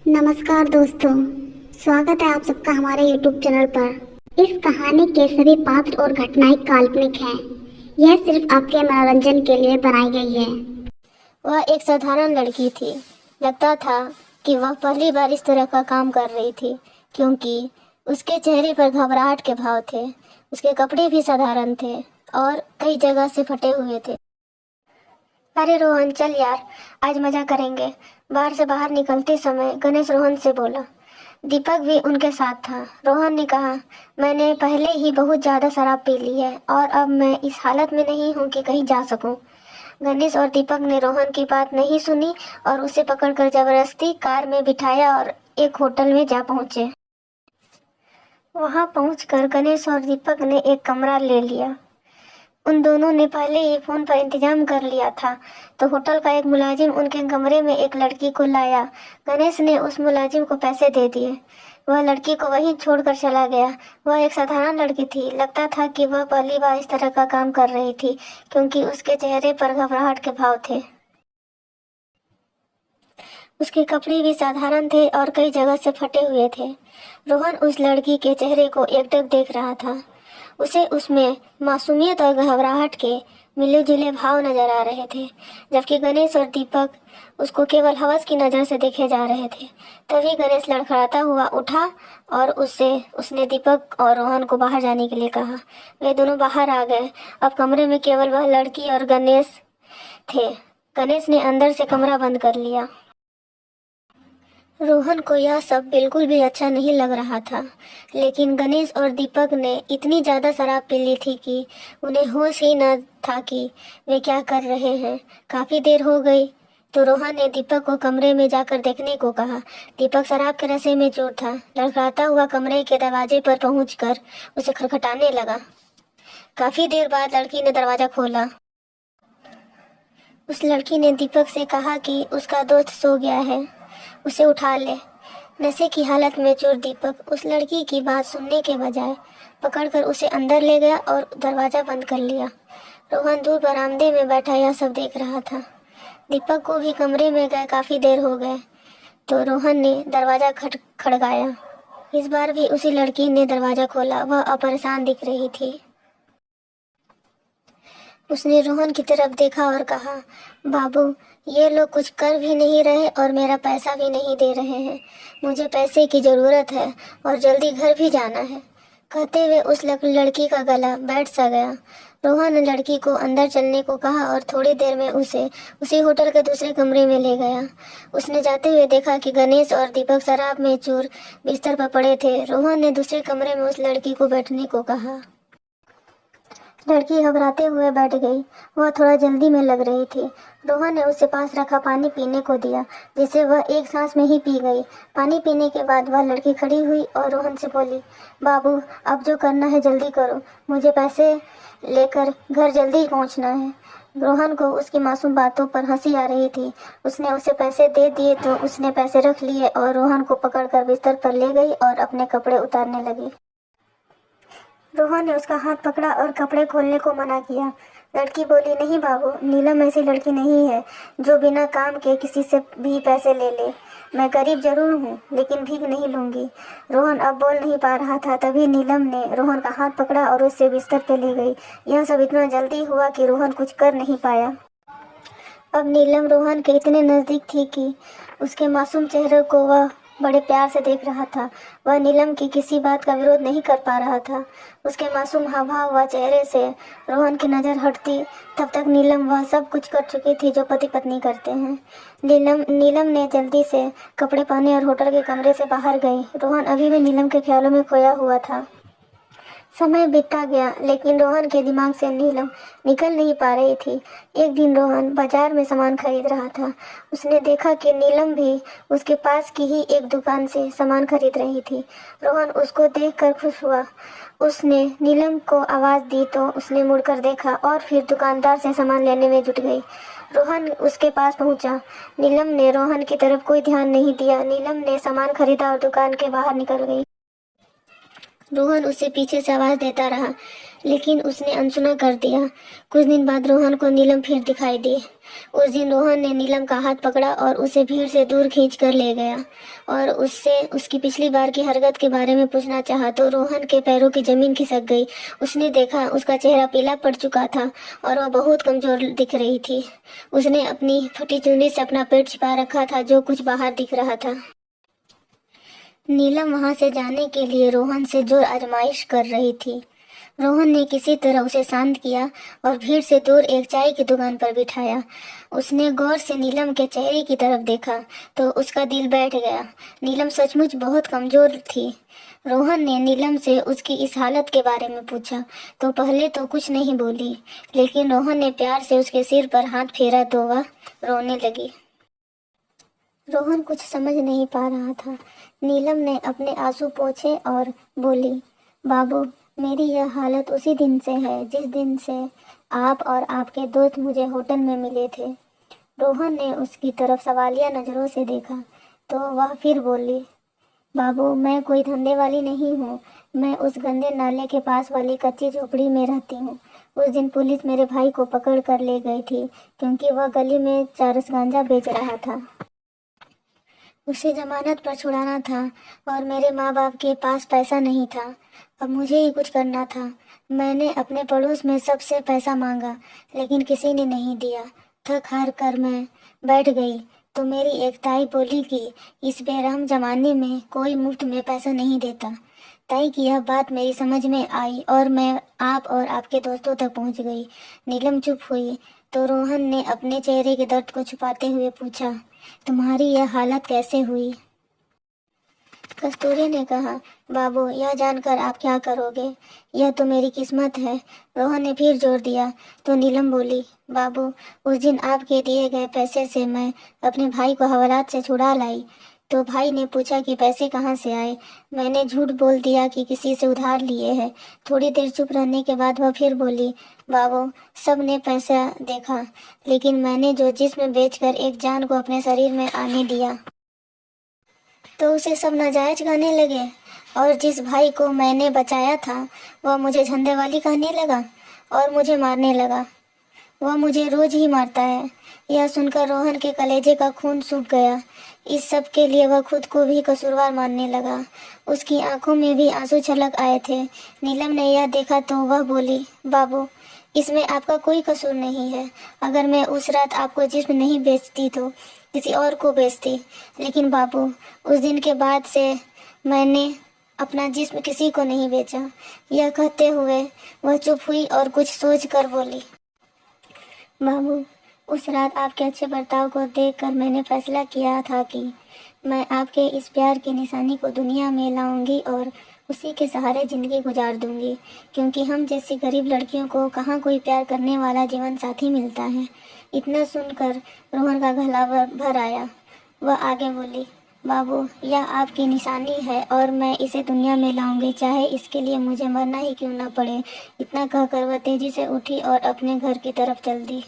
नमस्कार दोस्तों, स्वागत है आप सबका हमारे YouTube चैनल पर। इस कहानी के सभी पात्र और घटनाएं काल्पनिक हैं। यह सिर्फ आपके मनोरंजन के लिए बनाई गई है। वह एक साधारण लड़की थी। लगता था कि वह पहली बार इस तरह का काम कर रही थी, क्योंकि उसके चेहरे पर घबराहट के भाव थे। उसके कपड़े भी साधारण थे और कई जगह से फटे हुए थे। अरे रोहन, चल यार, आज मजा करेंगे। बार से बाहर निकलते समय गणेश रोहन से बोला। दीपक भी उनके साथ था। रोहन ने कहा, मैंने पहले ही बहुत ज़्यादा शराब पी ली है और अब मैं इस हालत में नहीं हूँ कि कहीं जा सकूँ। गणेश और दीपक ने रोहन की बात नहीं सुनी और उसे पकड़कर जबरदस्ती कार में बिठाया और एक होटल में जा पहुँचे। वहाँ पहुँचकर गणेश और दीपक ने एक कमरा ले लिया। उन दोनों ने पहले ही फ़ोन पर इंतजाम कर लिया था, तो होटल का एक मुलाजिम उनके कमरे में एक लड़की को लाया। गणेश ने उस मुलाजिम को पैसे दे दिए। वह लड़की को वहीं छोड़कर चला गया। वह एक साधारण लड़की थी। लगता था कि वह पहली बार इस तरह का काम कर रही थी, क्योंकि उसके चेहरे पर घबराहट के भाव थे। उसके कपड़े भी साधारण थे और कई जगह से फटे हुए थे। रोहन उस लड़की के चेहरे को एकटक देख रहा था। उसे उसमें मासूमियत और घबराहट के मिले जुले भाव नजर आ रहे थे, जबकि गणेश और दीपक उसको केवल हवस की नज़र से देखे जा रहे थे। तभी गणेश लड़खड़ाता हुआ उठा और उसने दीपक और रोहन को बाहर जाने के लिए कहा। वे दोनों बाहर आ गए। अब कमरे में केवल वह लड़की और गणेश थे। गणेश ने अंदर से कमरा बंद कर लिया। रोहन को यह सब बिल्कुल भी अच्छा नहीं लग रहा था, लेकिन गणेश और दीपक ने इतनी ज़्यादा शराब पी ली थी कि उन्हें होश ही न था कि वे क्या कर रहे हैं। काफ़ी देर हो गई तो रोहन ने दीपक को कमरे में जाकर देखने को कहा। दीपक शराब के नशे में चूर था। लड़खड़ाता हुआ कमरे के दरवाजे पर पहुंचकर उसे खटखटाने लगा। काफ़ी देर बाद लड़की ने दरवाज़ा खोला। उस लड़की ने दीपक से कहा कि उसका दोस्त सो गया है, उसे उठा ले। नशे की हालत में चूर दीपक उस लड़की की बात सुनने के बजाय पकड़कर उसे अंदर ले गया और दरवाज़ा बंद कर लिया। रोहन दूर बरामदे में बैठा यह सब देख रहा था। दीपक को भी कमरे में गए काफ़ी देर हो गए तो रोहन ने दरवाज़ा खड़काया। इस बार भी उसी लड़की ने दरवाज़ा खोला। वह अपरेशान दिख रही थी। उसने रोहन की तरफ देखा और कहा, बाबू, ये लोग कुछ कर भी नहीं रहे और मेरा पैसा भी नहीं दे रहे हैं। मुझे पैसे की ज़रूरत है और जल्दी घर भी जाना है। कहते हुए उस लड़की का गला बैठ सा गया। रोहन ने लड़की को अंदर चलने को कहा और थोड़ी देर में उसे उसी होटल के दूसरे कमरे में ले गया। उसने जाते हुए देखा कि गणेश और दीपक शराब में चूर बिस्तर पर पड़े थे। रोहन ने दूसरे कमरे में उस लड़की को बैठने को कहा। लड़की घबराते हुए बैठ गई। वह थोड़ा जल्दी में लग रही थी। रोहन ने उससे पास रखा पानी पीने को दिया, जिसे वह एक सांस में ही पी गई। पानी पीने के बाद वह लड़की खड़ी हुई और रोहन से बोली, बाबू, अब जो करना है जल्दी करो। मुझे पैसे लेकर घर जल्दी पहुंचना है। रोहन को उसकी मासूम बातों पर हंसी आ रही थी। उसने उसे पैसे दे दिए तो उसने पैसे रख लिए और रोहन को पकड़कर बिस्तर पर ले गई और अपने कपड़े उतारने लगी। रोहन ने उसका हाथ पकड़ा और कपड़े खोलने को मना किया। लड़की बोली, नहीं बाबू, नीलम ऐसी लड़की नहीं है जो बिना काम के किसी से भी पैसे ले ले। मैं गरीब जरूर हूँ, लेकिन भीख नहीं लूँगी। रोहन अब बोल नहीं पा रहा था। तभी नीलम ने रोहन का हाथ पकड़ा और उससे बिस्तर पे ले गई। यह सब इतना जल्दी हुआ कि रोहन कुछ कर नहीं पाया। अब नीलम रोहन के इतने नज़दीक थी कि उसके मासूम चेहरे को वह बड़े प्यार से देख रहा था। वह नीलम की किसी बात का विरोध नहीं कर पा रहा था। उसके मासूम हाव भाव व चेहरे से रोहन की नज़र हटती तब तक नीलम वह सब कुछ कर चुकी थी जो पति पत्नी करते हैं। नीलम ने जल्दी से कपड़े पहने और होटल के कमरे से बाहर गई। रोहन अभी भी नीलम के ख्यालों में खोया हुआ था। समय बीतता गया, लेकिन रोहन के दिमाग से नीलम निकल नहीं पा रही थी। एक दिन रोहन बाजार में सामान खरीद रहा था। उसने देखा कि नीलम भी उसके पास की ही एक दुकान से सामान खरीद रही थी। रोहन उसको देखकर खुश हुआ। उसने नीलम को आवाज़ दी तो उसने मुड़कर देखा और फिर दुकानदार से सामान लेने में जुट गई। रोहन उसके पास पहुंचा। नीलम ने रोहन की तरफ कोई ध्यान नहीं दिया। नीलम ने सामान खरीदा और दुकान के बाहर निकल गई। रोहन उसे पीछे से आवाज़ देता रहा, लेकिन उसने अनसुना कर दिया। कुछ दिन बाद रोहन को नीलम फिर दिखाई दी। उस दिन रोहन ने नीलम का हाथ पकड़ा और उसे भीड़ से दूर खींच कर ले गया और उससे उसकी पिछली बार की हरकत के बारे में पूछना चाहा तो रोहन के पैरों की जमीन खिसक गई। उसने देखा उसका चेहरा पीला पड़ चुका था और वह बहुत कमजोर दिख रही थी। उसने अपनी फटी चुन्नी से अपना पेट छिपा रखा था जो कुछ बाहर दिख रहा था। नीलम वहां से जाने के लिए रोहन से जोर आजमाइश कर रही थी। रोहन ने किसी तरह उसे शांत किया और भीड़ से दूर एक चाय की दुकान पर बिठाया। उसने गौर से नीलम के चेहरे की तरफ देखा तो उसका दिल बैठ गया। नीलम सचमुच बहुत कमजोर थी। रोहन ने नीलम से उसकी इस हालत के बारे में पूछा तो पहले तो कुछ नहीं बोली, लेकिन रोहन ने प्यार से उसके सिर पर हाथ फेरा तो वह रोने लगी। रोहन कुछ समझ नहीं पा रहा था। नीलम ने अपने आंसू पोंछे और बोली, बाबू, मेरी यह हालत उसी दिन से है जिस दिन से आप और आपके दोस्त मुझे होटल में मिले थे। रोहन ने उसकी तरफ सवालिया नज़रों से देखा तो वह फिर बोली, बाबू, मैं कोई धंधे वाली नहीं हूँ। मैं उस गंदे नाले के पास वाली कच्ची झोपड़ी में रहती हूँ। उस दिन पुलिस मेरे भाई को पकड़ कर ले गई थी क्योंकि वह गली में चरस गांजा बेच रहा था। उसे जमानत पर छुड़ाना था और मेरे माँ बाप के पास पैसा नहीं था। अब मुझे ही कुछ करना था। मैंने अपने पड़ोस में सबसे पैसा मांगा लेकिन किसी ने नहीं दिया। थक हार कर मैं बैठ गई तो मेरी एक ताई बोली कि इस बेरहम जमाने में कोई मुफ्त में पैसा नहीं देता। ताई की यह बात मेरी समझ में आई और मैं आप और आपके दोस्तों तक पहुंच गई। नीलम चुप हुई तो रोहन ने अपने चेहरे के दर्द को छुपाते हुए पूछा, तुम्हारी यह हालत कैसे हुई? कस्तूरी ने कहा, बाबू, यह जानकर आप क्या करोगे? यह तो मेरी किस्मत है। रोहन ने फिर जोर दिया तो नीलम बोली, बाबू, उस दिन आपके दिए गए पैसे से मैं अपने भाई को हवालात से छुड़ा लाई तो भाई ने पूछा कि पैसे कहाँ से आए। मैंने झूठ बोल दिया कि किसी से उधार लिए हैं। थोड़ी देर चुप रहने के बाद वह फिर बोली, बाबू, सब ने पैसा देखा लेकिन मैंने जो जिस्म बेचकर एक जान को अपने शरीर में आने दिया तो उसे सब नाजायज कहने लगे और जिस भाई को मैंने बचाया था वह मुझे झंडे वाली कहने लगा और मुझे मारने लगा। वह मुझे रोज ही मारता है। यह सुनकर रोहन के कलेजे का खून सूख गया। इस सब के लिए वह खुद को भी कसूरवार मानने लगा। उसकी आंखों में भी आंसू छलक आए थे। नीलम ने यह देखा तो वह बोली, बाबू, इसमें आपका कोई कसूर नहीं है। अगर मैं उस रात आपको जिस्म नहीं बेचती तो किसी और को बेचती, लेकिन बाबू, उस दिन के बाद से मैंने अपना जिस्म किसी को नहीं बेचा। यह कहते हुए वह चुप हुई और कुछ सोच कर बोली, बाबू, उस रात आपके अच्छे बर्ताव को देखकर मैंने फैसला किया था कि मैं आपके इस प्यार की निशानी को दुनिया में लाऊंगी और उसी के सहारे ज़िंदगी गुजार दूंगी, क्योंकि हम जैसी गरीब लड़कियों को कहाँ कोई प्यार करने वाला जीवन साथी मिलता है। इतना सुनकर रोहन का गला भर आया। वह आगे बोली, बाबू, यह आपकी निशानी है और मैं इसे दुनिया में लाऊंगी, चाहे इसके लिए मुझे मरना ही क्यों न पड़े। इतना कहकर वह तेजी से उठी और अपने घर की तरफ चल दी।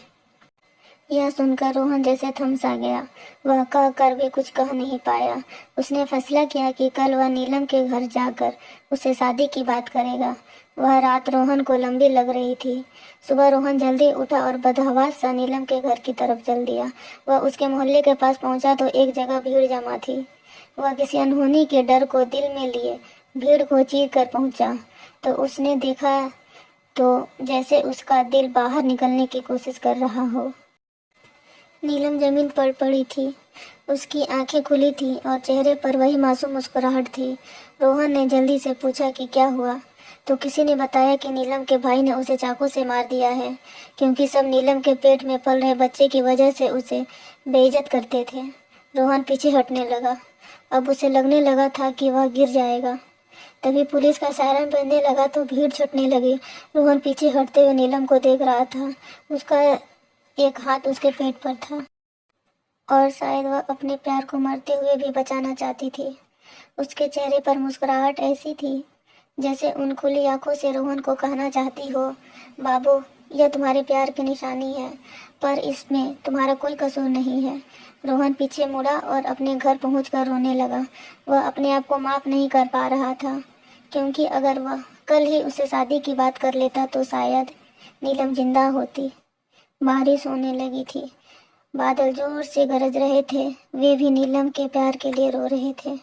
यह सुनकर रोहन जैसे थम सा गया। वह कह कर भी कुछ कह नहीं पाया। उसने फैसला किया कि कल वह नीलम के घर जाकर उससे शादी की बात करेगा। वह रात रोहन को लंबी लग रही थी। सुबह रोहन जल्दी उठा और बदहवास सा नीलम के घर की तरफ चल दिया। वह उसके मोहल्ले के पास पहुंचा तो एक जगह भीड़ जमा थी। वह किसी अनहोनी के डर को दिल में लिए भीड़ को चीर कर पहुंचा तो उसने देखा तो जैसे उसका दिल बाहर निकलने की कोशिश कर रहा हो। नीलम जमीन पर पड़ी थी। उसकी आंखें खुली थी और चेहरे पर वही मासूम मुस्कुराहट थी। रोहन ने जल्दी से पूछा कि क्या हुआ तो किसी ने बताया कि नीलम के भाई ने उसे चाकू से मार दिया है, क्योंकि सब नीलम के पेट में पल रहे बच्चे की वजह से उसे बेइज्जत करते थे। रोहन पीछे हटने लगा। अब उसे लगने लगा था कि वह गिर जाएगा। तभी पुलिस का सायरन बजने लगा तो भीड़ छुटने लगी। रोहन पीछे हटते हुए नीलम को देख रहा था। उसका एक हाथ उसके पेट पर था और शायद वह अपने प्यार को मरते हुए भी बचाना चाहती थी। उसके चेहरे पर मुस्कुराहट ऐसी थी जैसे उन खुली आंखों से रोहन को कहना चाहती हो, बाबू, यह तुम्हारे प्यार की निशानी है, पर इसमें तुम्हारा कोई कसूर नहीं है। रोहन पीछे मुड़ा और अपने घर पहुंचकर रोने लगा। वह अपने आप को माफ नहीं कर पा रहा था, क्योंकि अगर वह कल ही उसे शादी की बात कर लेता तो शायद नीलम जिंदा होती। बारिश होने लगी थी। बादल जोर से गरज रहे थे। वे भी नीलम के प्यार के लिए रो रहे थे।